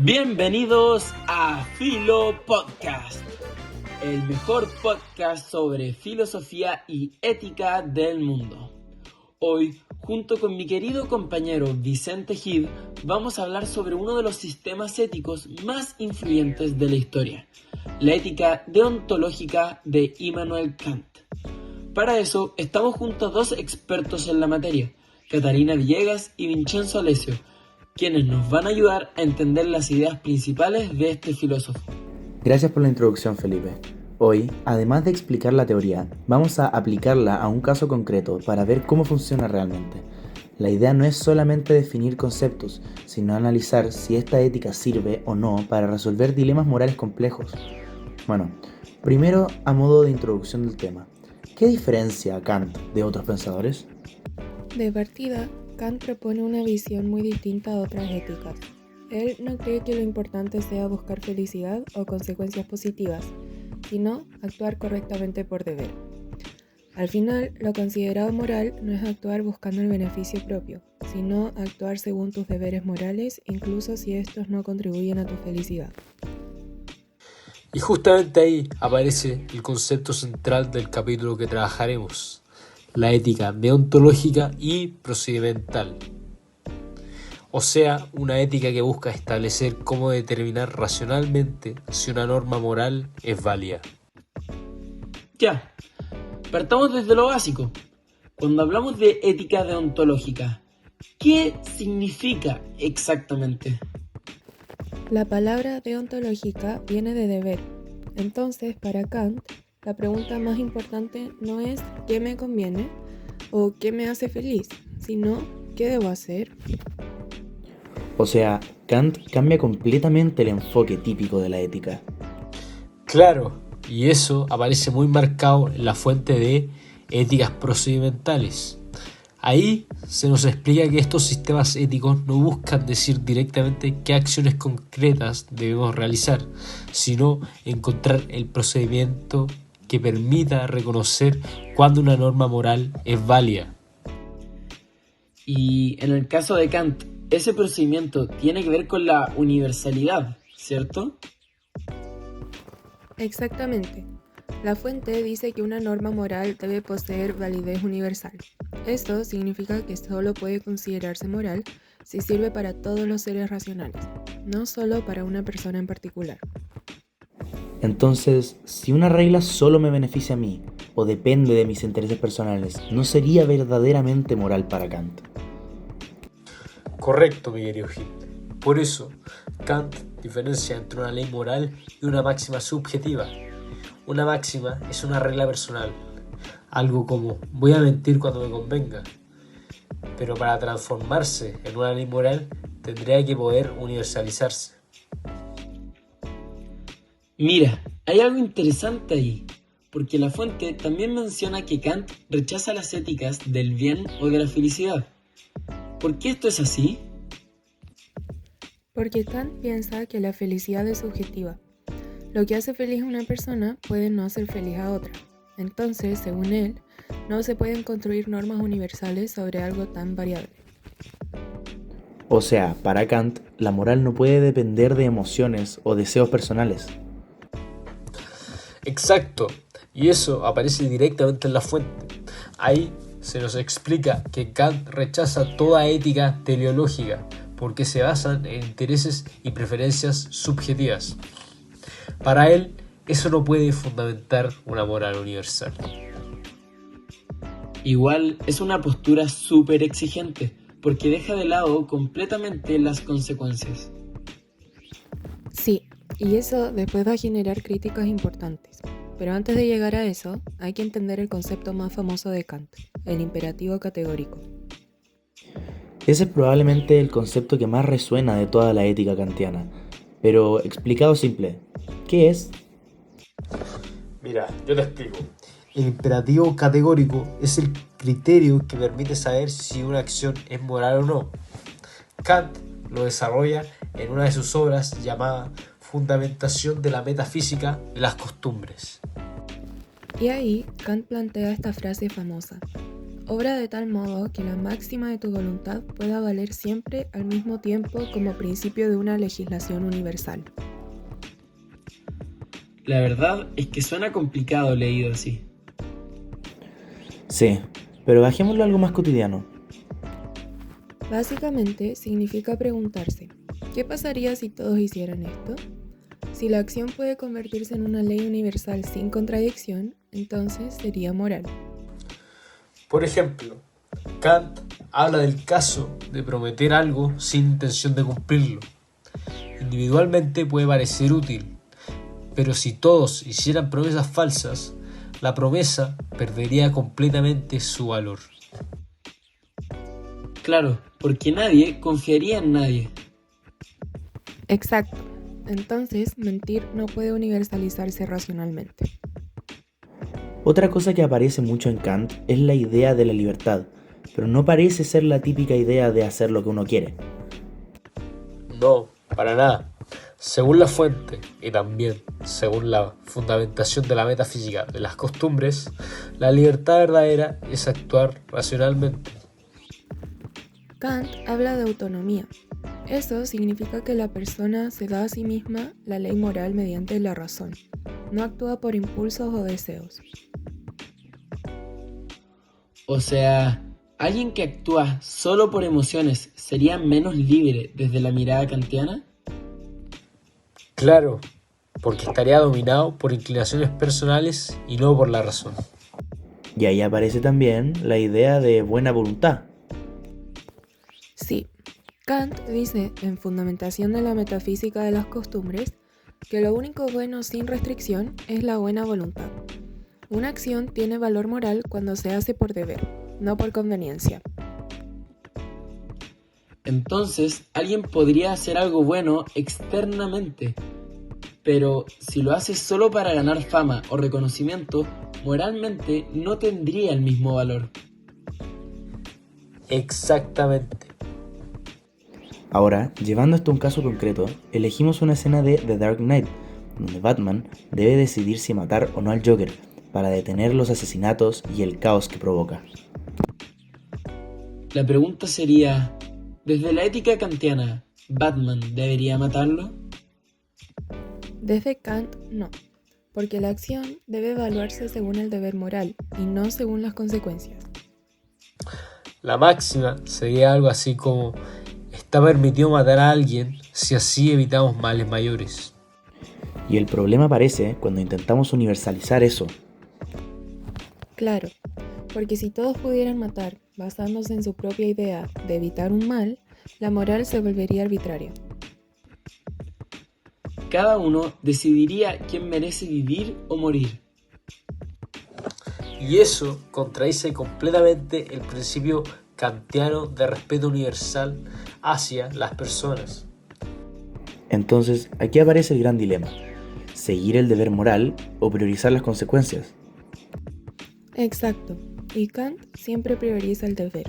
Bienvenidos a Filo Podcast, el mejor podcast sobre filosofía y ética del mundo. Hoy, junto con mi querido compañero Vicente Gid, vamos a hablar sobre uno de los sistemas éticos más influyentes de la historia, la ética deontológica de Immanuel Kant. Para eso, estamos junto a dos expertos en la materia, Catarina Villegas y Vincenzo Alessio, quienes nos van a ayudar a entender las ideas principales de este filósofo. Gracias por la introducción, Felipe. Hoy, además de explicar la teoría, vamos a aplicarla a un caso concreto para ver cómo funciona realmente. La idea no es solamente definir conceptos, sino analizar si esta ética sirve o no para resolver dilemas morales complejos. Bueno, primero, a modo de introducción del tema, ¿qué diferencia a Kant de otros pensadores? De partida, Kant propone una visión muy distinta a otras éticas. Él no cree que lo importante sea buscar felicidad o consecuencias positivas, sino actuar correctamente por deber. Al final, lo considerado moral no es actuar buscando el beneficio propio, sino actuar según tus deberes morales, incluso si estos no contribuyen a tu felicidad. Y justamente ahí aparece el concepto central del capítulo que trabajaremos: la ética deontológica y procedimental. O sea, una ética que busca establecer cómo determinar racionalmente si una norma moral es válida. Ya, partamos desde lo básico. Cuando hablamos de ética deontológica, ¿qué significa exactamente? La palabra deontológica viene de deber. Entonces, para Kant, la pregunta más importante no es ¿qué me conviene? O ¿qué me hace feliz? Sino ¿qué debo hacer? O sea, Kant cambia completamente el enfoque típico de la ética. Claro, y eso aparece muy marcado en la fuente de éticas procedimentales. Ahí se nos explica que estos sistemas éticos no buscan decir directamente qué acciones concretas debemos realizar, sino encontrar el procedimiento que permita reconocer cuándo una norma moral es válida. Y en el caso de Kant, ese procedimiento tiene que ver con la universalidad, ¿cierto? Exactamente. La fuente dice que una norma moral debe poseer validez universal. Esto significa que solo puede considerarse moral si sirve para todos los seres racionales, no solo para una persona en particular. Entonces, si una regla solo me beneficia a mí, o depende de mis intereses personales, no sería verdaderamente moral para Kant. Correcto, mi querido Gil. Por eso, Kant diferencia entre una ley moral y una máxima subjetiva. Una máxima es una regla personal, algo como voy a mentir cuando me convenga, pero para transformarse en una ley moral tendría que poder universalizarse. Mira, hay algo interesante ahí, porque la fuente también menciona que Kant rechaza las éticas del bien o de la felicidad. ¿Por qué esto es así? Porque Kant piensa que la felicidad es subjetiva. Lo que hace feliz a una persona puede no hacer feliz a otra. Entonces, según él, no se pueden construir normas universales sobre algo tan variable. O sea, para Kant, la moral no puede depender de emociones o deseos personales. Exacto, y eso aparece directamente en la fuente. Ahí se nos explica que Kant rechaza toda ética teleológica porque se basan en intereses y preferencias subjetivas. Para él, eso no puede fundamentar una moral universal. Igual es una postura súper exigente, porque deja de lado completamente las consecuencias. Sí, y eso después va a generar críticas importantes. Pero antes de llegar a eso, hay que entender el concepto más famoso de Kant, el imperativo categórico. Ese es probablemente el concepto que más resuena de toda la ética kantiana. Pero explicado simple, ¿qué es? Mira, yo te explico. El imperativo categórico es el criterio que permite saber si una acción es moral o no. Kant lo desarrolla en una de sus obras llamada Fundamentación de la metafísica de las costumbres. Y ahí Kant plantea esta frase famosa: obra de tal modo que la máxima de tu voluntad pueda valer siempre al mismo tiempo como principio de una legislación universal. La verdad es que suena complicado leído así. Sí, pero bajémoslo a algo más cotidiano. Básicamente significa preguntarse, ¿qué pasaría si todos hicieran esto? Si la acción puede convertirse en una ley universal sin contradicción, entonces sería moral. Por ejemplo, Kant habla del caso de prometer algo sin intención de cumplirlo. Individualmente puede parecer útil, pero si todos hicieran promesas falsas, la promesa perdería completamente su valor. Claro, porque nadie confiaría en nadie. Exacto. Entonces, mentir no puede universalizarse racionalmente. Otra cosa que aparece mucho en Kant es la idea de la libertad, pero no parece ser la típica idea de hacer lo que uno quiere. No, para nada. Según la fuente y también según la fundamentación de la metafísica de las costumbres, la libertad verdadera es actuar racionalmente. Kant habla de autonomía. Eso significa que la persona se da a sí misma la ley moral mediante la razón. No actúa por impulsos o deseos. O sea, ¿alguien que actúa solo por emociones sería menos libre desde la mirada kantiana? Claro, porque estaría dominado por inclinaciones personales y no por la razón. Y ahí aparece también la idea de buena voluntad. Sí, Kant dice, en Fundamentación de la Metafísica de las Costumbres, que lo único bueno sin restricción es la buena voluntad. Una acción tiene valor moral cuando se hace por deber, no por conveniencia. Entonces, alguien podría hacer algo bueno externamente, pero si lo hace solo para ganar fama o reconocimiento, moralmente no tendría el mismo valor. Exactamente. Ahora, llevando esto a un caso concreto, elegimos una escena de The Dark Knight, donde Batman debe decidir si matar o no al Joker, para detener los asesinatos y el caos que provoca. La pregunta sería, desde la ética kantiana, ¿Batman debería matarlo? Desde Kant, no, porque la acción debe evaluarse según el deber moral y no según las consecuencias. La máxima sería algo así como: está permitido matar a alguien si así evitamos males mayores. Y el problema aparece cuando intentamos universalizar eso. Claro, porque si todos pudieran matar basándose en su propia idea de evitar un mal, la moral se volvería arbitraria. Cada uno decidiría quién merece vivir o morir. Y eso contradice completamente el principio kantiano de respeto universal hacia las personas. Entonces, aquí aparece el gran dilema: ¿seguir el deber moral o priorizar las consecuencias? Exacto, y Kant siempre prioriza el deber.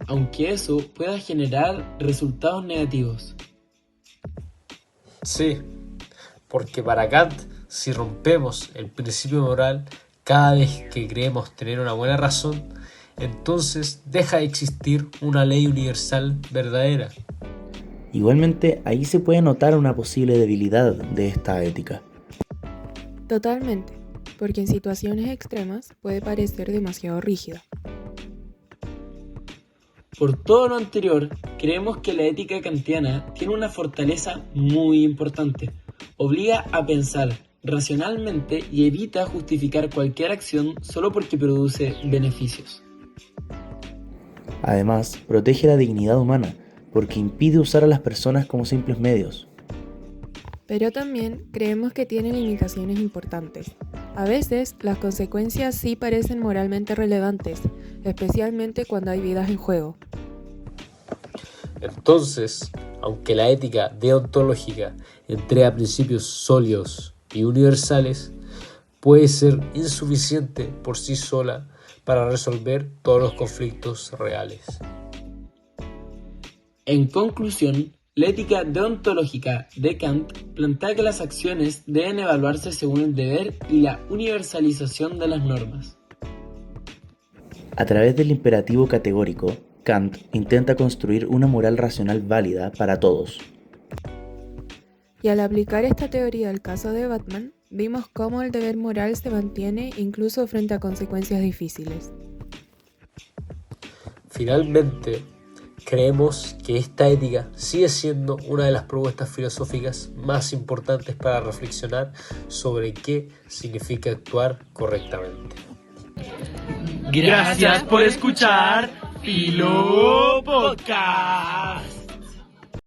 Aunque eso pueda generar resultados negativos. Sí, porque para Kant, si rompemos el principio moral cada vez que creemos tener una buena razón, entonces deja de existir una ley universal verdadera. Igualmente, ahí se puede notar una posible debilidad de esta ética. Totalmente, porque en situaciones extremas puede parecer demasiado rígida. Por todo lo anterior, creemos que la ética kantiana tiene una fortaleza muy importante. Obliga a pensar racionalmente y evita justificar cualquier acción solo porque produce beneficios. Además, protege la dignidad humana, porque impide usar a las personas como simples medios. Pero también creemos que tiene limitaciones importantes. A veces, las consecuencias sí parecen moralmente relevantes, especialmente cuando hay vidas en juego. Entonces, aunque la ética deontológica entrega principios sólidos y universales, puede ser insuficiente por sí sola para resolver todos los conflictos reales. En conclusión, la ética deontológica de Kant plantea que las acciones deben evaluarse según el deber y la universalización de las normas. A través del imperativo categórico, Kant intenta construir una moral racional válida para todos. Y al aplicar esta teoría al caso de Batman, vimos cómo el deber moral se mantiene incluso frente a consecuencias difíciles. Finalmente, creemos que esta ética sigue siendo una de las propuestas filosóficas más importantes para reflexionar sobre qué significa actuar correctamente. Gracias por escuchar Filo Podcast.